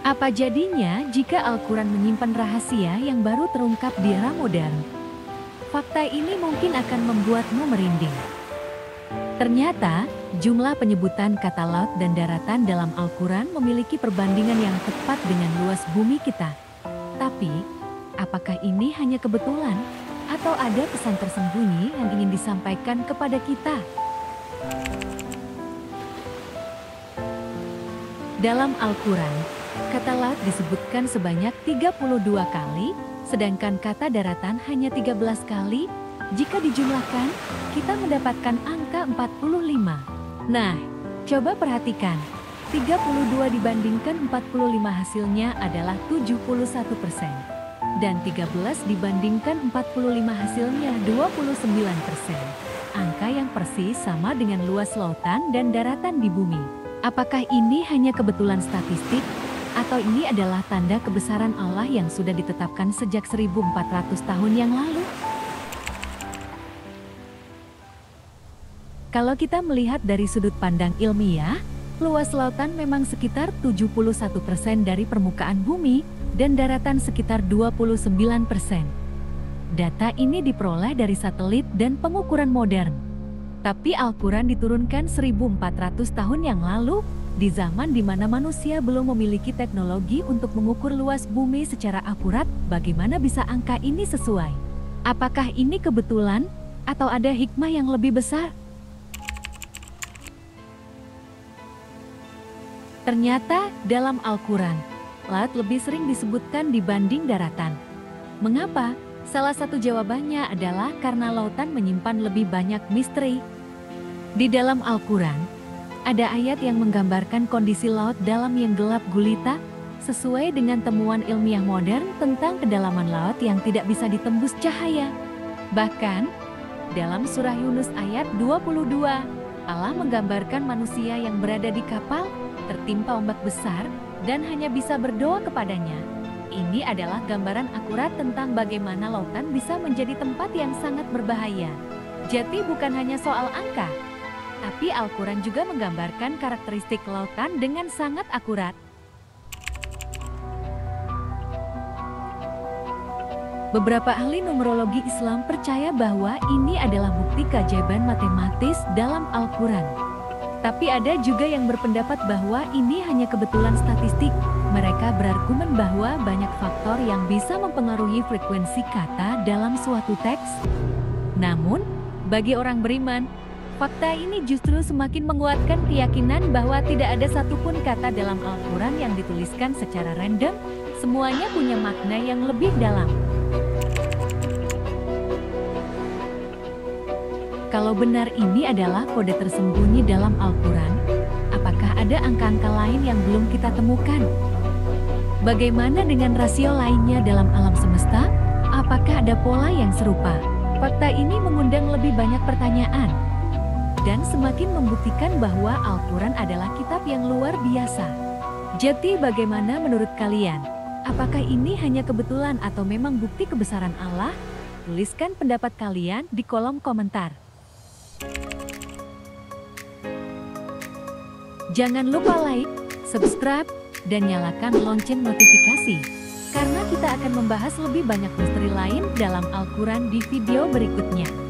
Apa jadinya jika Al-Quran menyimpan rahasia yang baru terungkap di era modern? Fakta ini mungkin akan membuatmu merinding. Ternyata, jumlah penyebutan kata laut dan daratan dalam Al-Quran memiliki perbandingan yang tepat dengan luas bumi kita. Tapi, apakah ini hanya kebetulan? Atau ada pesan tersembunyi yang ingin disampaikan kepada kita? Dalam Al-Quran, kata laut disebutkan sebanyak 32 kali, sedangkan kata daratan hanya 13 kali. Jika dijumlahkan, kita mendapatkan angka 45. Nah, coba perhatikan. 32 dibandingkan 45 hasilnya adalah 71%. Dan 13 dibandingkan 45 hasilnya 29%. Angka yang persis sama dengan luas lautan dan daratan di bumi. Apakah ini hanya kebetulan statistik? Atau ini adalah tanda kebesaran Allah yang sudah ditetapkan sejak 1400 tahun yang lalu? Kalau kita melihat dari sudut pandang ilmiah, luas lautan memang sekitar 71% dari permukaan bumi dan daratan sekitar 29%. Data ini diperoleh dari satelit dan pengukuran modern. Tapi Al-Quran diturunkan 1400 tahun yang lalu, di zaman di mana manusia belum memiliki teknologi untuk mengukur luas bumi secara akurat. Bagaimana bisa angka ini sesuai? Apakah ini kebetulan atau ada hikmah yang lebih besar? Ternyata dalam Al-Quran, laut lebih sering disebutkan dibanding daratan. Mengapa? Salah satu jawabannya adalah karena lautan menyimpan lebih banyak misteri. Di dalam Al-Quran, ada ayat yang menggambarkan kondisi laut dalam yang gelap gulita, sesuai dengan temuan ilmiah modern tentang kedalaman laut yang tidak bisa ditembus cahaya. Bahkan, dalam surah Yunus ayat 22, Allah menggambarkan manusia yang berada di kapal, tertimpa ombak besar, dan hanya bisa berdoa kepadanya. Ini adalah gambaran akurat tentang bagaimana lautan bisa menjadi tempat yang sangat berbahaya. Jadi bukan hanya soal angka, tapi Al-Quran juga menggambarkan karakteristik lautan dengan sangat akurat. Beberapa ahli numerologi Islam percaya bahwa ini adalah bukti keajaiban matematis dalam Al-Quran. Tapi ada juga yang berpendapat bahwa ini hanya kebetulan statistik. Mereka berargumen bahwa banyak faktor yang bisa mempengaruhi frekuensi kata dalam suatu teks. Namun, bagi orang beriman, fakta ini justru semakin menguatkan keyakinan bahwa tidak ada satupun kata dalam Al-Quran yang dituliskan secara random. Semuanya punya makna yang lebih dalam. Kalau benar ini adalah kode tersembunyi dalam Al-Quran, apakah ada angka-angka lain yang belum kita temukan? Bagaimana dengan rasio lainnya dalam alam semesta? Apakah ada pola yang serupa? Fakta ini mengundang lebih banyak pertanyaan dan semakin membuktikan bahwa Al-Quran adalah kitab yang luar biasa. Jadi bagaimana menurut kalian? Apakah ini hanya kebetulan atau memang bukti kebesaran Allah? Tuliskan pendapat kalian di kolom komentar. Jangan lupa like, subscribe, dan nyalakan lonceng notifikasi, karena kita akan membahas lebih banyak misteri lain dalam Al-Quran di video berikutnya.